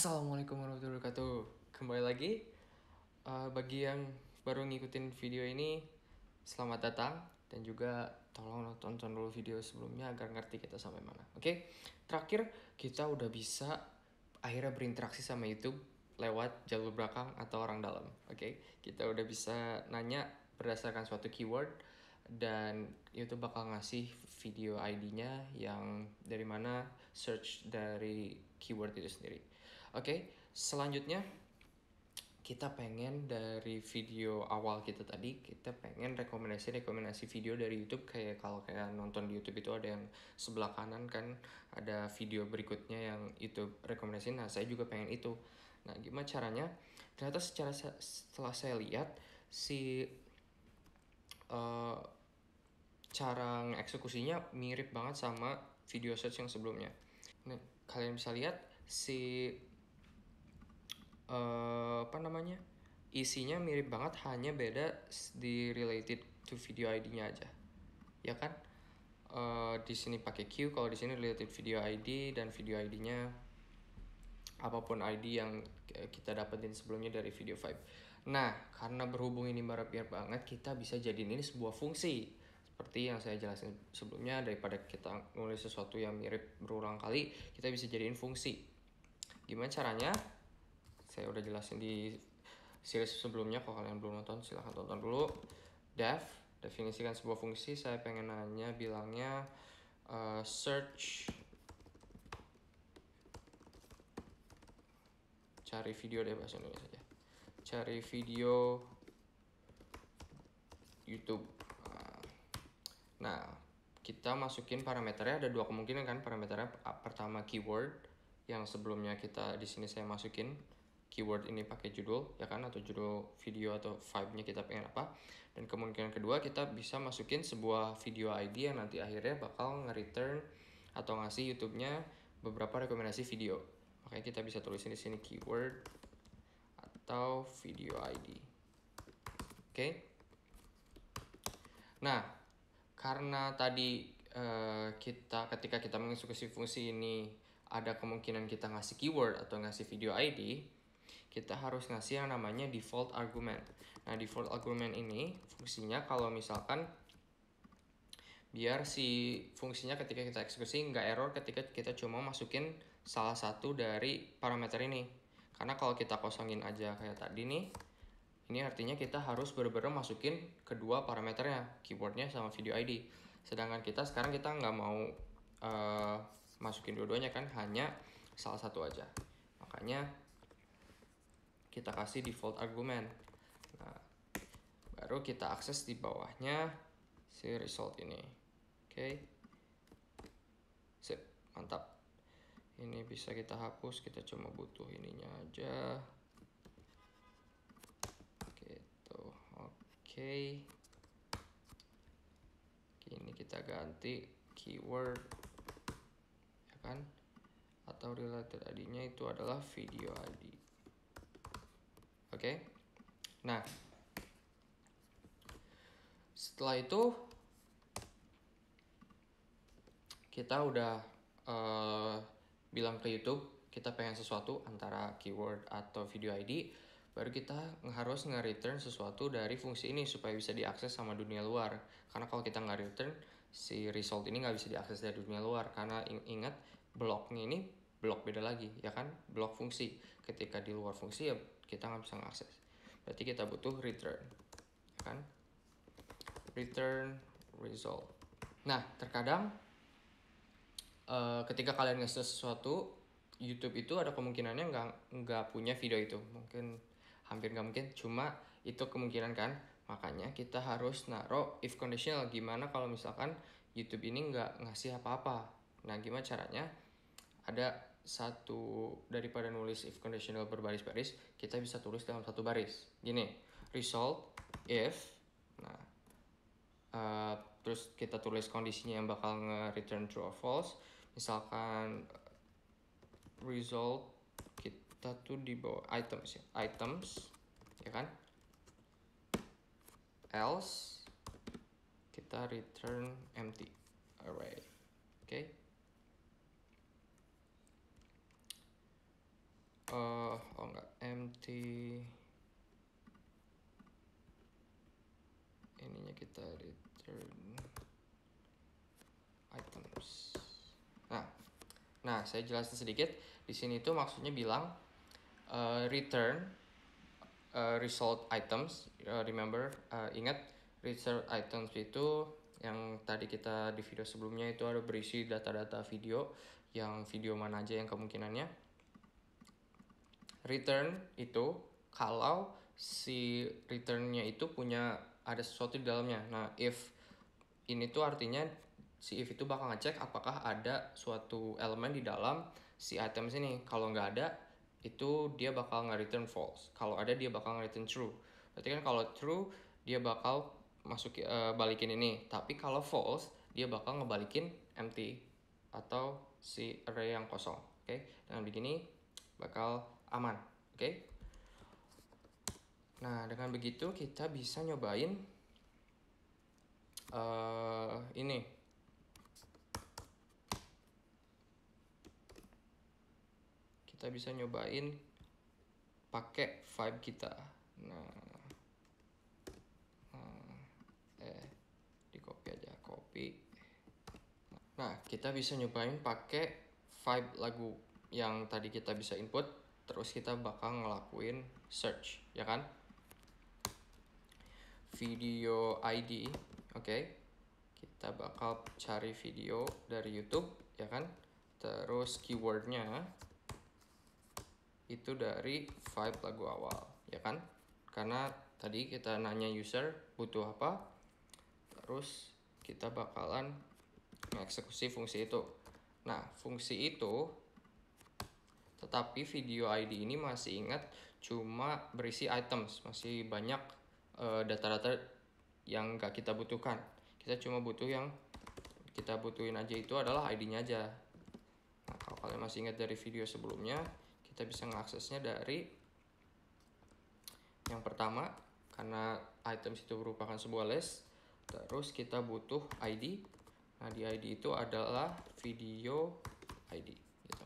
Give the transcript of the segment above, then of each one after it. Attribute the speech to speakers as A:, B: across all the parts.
A: Assalamualaikum warahmatullahi wabarakatuh. Kembali lagi, bagi yang baru ngikutin video ini, selamat datang. Dan juga tolong tonton dulu video sebelumnya agar ngerti kita sampai mana. Oke, terakhir kita udah bisa akhirnya berinteraksi sama YouTube lewat jalur belakang atau orang dalam. Oke, kita udah bisa nanya berdasarkan suatu keyword dan YouTube bakal ngasih video ID-nya yang dari mana search dari keyword itu sendiri. Oke, selanjutnya kita pengen dari video awal kita tadi, kita pengen rekomendasi video dari YouTube. Kayak kalau kayak nonton di YouTube itu ada yang sebelah kanan kan, ada video berikutnya yang YouTube rekomendasi. Nah, saya juga pengen itu. Nah, gimana caranya? Ternyata setelah saya lihat cara eksekusinya mirip banget sama video search yang sebelumnya. Nah, kalian bisa lihat isinya mirip banget, hanya beda di related to video ID-nya aja, ya kan? Di sini pakai Q, kalau di sini related video ID, dan video ID-nya apapun ID yang kita dapetin sebelumnya dari video 5. Nah, karena berhubung ini mirip banget, kita bisa jadiin ini sebuah fungsi. Seperti yang saya jelasin sebelumnya, daripada kita nulis sesuatu yang mirip berulang kali, kita bisa jadiin fungsi. Gimana caranya? Saya udah jelasin di series sebelumnya, kalau kalian belum nonton silahkan tonton dulu. Definisikan sebuah fungsi. Saya pengen bilangnya search, cari video deh, bahasa Indonesia saja, cari video YouTube. Nah, kita masukin parameternya, ada dua kemungkinan kan parameternya. Pertama keyword, yang sebelumnya kita di sini saya masukin keyword ini pakai judul, ya kan, atau judul video atau vibe-nya kita pengen apa. Dan kemungkinan kedua, kita bisa masukin sebuah video ID yang nanti akhirnya bakal nge-return atau ngasih YouTube-nya beberapa rekomendasi video. Makanya kita bisa tulisin di sini keyword atau video ID. Oke. Nah, karena tadi ketika kita mengeksekusi fungsi ini ada kemungkinan kita ngasih keyword atau ngasih video ID, kita harus ngasih yang namanya default argument. Nah, default argument ini fungsinya kalau misalkan biar si fungsinya ketika kita eksekusi nggak error ketika kita cuma masukin salah satu dari parameter ini. Karena kalau kita kosongin aja kayak tadi nih, ini artinya kita harus bener-bener masukin kedua parameternya, keywordnya sama video ID. Sedangkan sekarang kita nggak mau masukin dua-duanya kan, hanya salah satu aja. Makanya kita kasih default argument. Nah, baru kita akses di bawahnya si result ini. Oke. Sip, mantap. Ini bisa kita hapus, kita cuma butuh ininya aja. Gitu. Oke. Ini kita ganti keyword, ya kan? Atau related ID-nya itu adalah video ID. Oke. Nah, setelah itu kita udah bilang ke YouTube kita pengen sesuatu antara keyword atau video ID, baru kita harus nge-return sesuatu dari fungsi ini supaya bisa diakses sama dunia luar. Karena kalau kita nggak return, si result ini nggak bisa diakses dari dunia luar. Karena ingat, bloknya ini blok beda lagi, ya kan? Blok fungsi. Ketika di luar fungsi ya kita nggak bisa ngakses. Berarti kita butuh return, ya kan? Return result. Nah, terkadang ketika kalian nge-search sesuatu, YouTube itu ada kemungkinannya nggak punya video itu. Mungkin hampir nggak mungkin, cuma itu kemungkinan kan. Makanya kita harus naruh if conditional. Gimana kalau misalkan YouTube ini nggak ngasih apa-apa? Nah, gimana caranya? Ada satu, daripada nulis if conditional berbaris-baris, kita bisa tulis dalam satu baris. Gini, result if, nah, terus kita tulis kondisinya yang bakal nge-return true or false. Misalkan result kita tuh di bawah items ya kan, else kita return empty array. enggak, empty ininya kita return items. Nah, saya jelasin sedikit. Di sini tuh maksudnya bilang return result items. Remember, ingat result items itu yang tadi kita di video sebelumnya itu ada berisi data-data video, yang video mana aja yang kemungkinannya. Return itu kalau si returnnya itu punya ada sesuatu di dalamnya. Nah, if ini tuh artinya si if itu bakal ngecek apakah ada suatu elemen di dalam si items ini. Kalau nggak ada, itu dia bakal nge-return false. Kalau ada, dia bakal nge-return true. Berarti kan kalau true, dia bakal balikin ini. Tapi kalau false, dia bakal ngebalikin empty atau si array yang kosong. Oke, dengan begini bakal aman. Oke. Nah, dengan begitu kita bisa nyobain ini. Kita bisa nyobain pakai vibe kita. Di copy aja, copy. Nah, kita bisa nyobain pakai vibe lagu yang tadi kita bisa input, terus kita bakal ngelakuin search, ya kan? Video ID, oke. Kita bakal cari video dari YouTube, ya kan? Terus keywordnya itu dari vibe lagu awal, ya kan? Karena tadi kita nanya user butuh apa, terus kita bakalan mengeksekusi fungsi itu. Nah, fungsi itu, tetapi video ID ini masih ingat cuma berisi items, masih banyak data-data yang nggak kita butuhkan. Kita cuma butuh yang kita butuhin aja itu adalah ID-nya aja. Nah, kalau kalian masih ingat dari video sebelumnya, kita bisa mengaksesnya dari yang pertama, karena items itu merupakan sebuah list. Terus kita butuh ID. Nah, di ID itu adalah video ID gitu.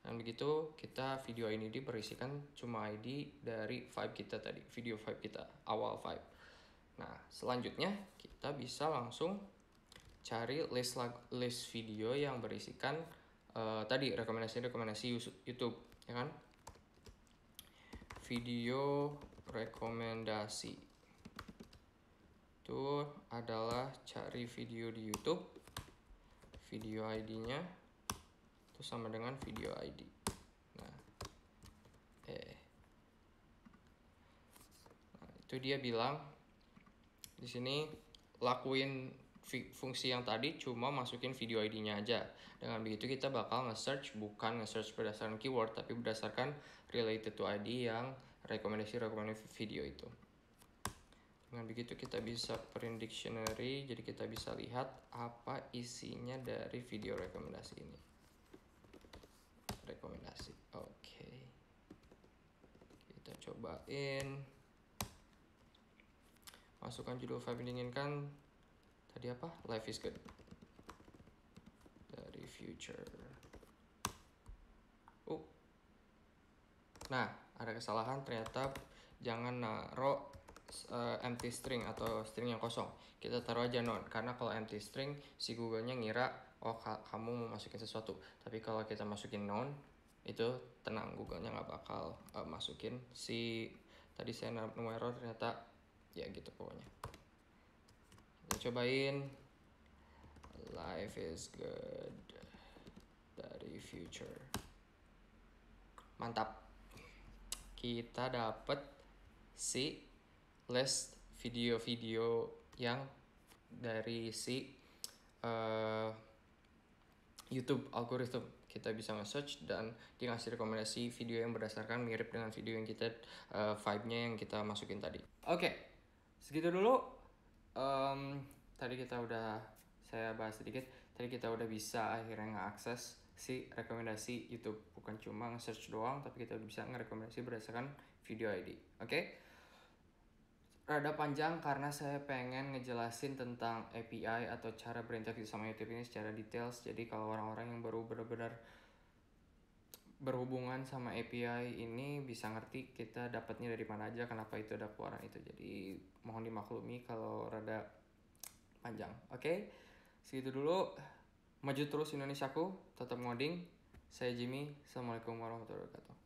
A: Dan begitu kita video ini berisikan cuma ID dari vibe kita tadi, video vibe kita, awal vibe. Nah, selanjutnya kita bisa langsung cari list video yang berisikan tadi rekomendasi YouTube, ya kan? Video rekomendasi itu adalah cari video di YouTube, video ID-nya itu sama dengan video ID. Nah, itu dia bilang di sini lakuin fungsi yang tadi, cuma masukin video ID-nya aja. Dengan begitu kita bakal nge-search, bukan nge-search berdasarkan keyword, tapi berdasarkan related to ID yang rekomendasi video itu. Dengan begitu kita bisa print dictionary, jadi kita bisa lihat apa isinya dari video rekomendasi ini. Rekomendasi, oke. Kita cobain. Masukkan judul vibe diinginkan. Tadi apa? Life is good. Dari future. Nah, ada kesalahan, ternyata jangan naruh empty string atau string yang kosong. Kita taruh aja none, karena kalau empty string si Google-nya ngira oh kamu mau masukin sesuatu. Tapi kalau kita masukin none, itu tenang, Google-nya nggak bakal masukin si tadi saya nemu error, ternyata ya gitu pokoknya. Kita cobain life is good dari future. Mantap, kita dapet si list video-video yang dari si YouTube algorithm. Kita bisa nge-search dan dia ngasih rekomendasi video yang berdasarkan mirip dengan video yang kita vibe-nya yang kita masukin tadi. Oke, segitu dulu. Tadi saya bahas sedikit. Tadi kita udah bisa akhirnya nge-akses si rekomendasi YouTube, bukan cuma nge-search doang, tapi kita bisa nge-rekomendasi berdasarkan video ID. Oke? Rada panjang karena saya pengen ngejelasin tentang API atau cara berinteraksi sama YouTube ini secara detail. Jadi kalau orang-orang yang baru benar-benar berhubungan sama API ini bisa ngerti kita dapatnya dari mana aja, kenapa itu ada keluaran itu. Jadi mohon dimaklumi kalau rada panjang. Oke, segitu dulu. Maju terus Indonesiaku, tetap ngoding. Saya Jimmy. Assalamualaikum warahmatullahi wabarakatuh.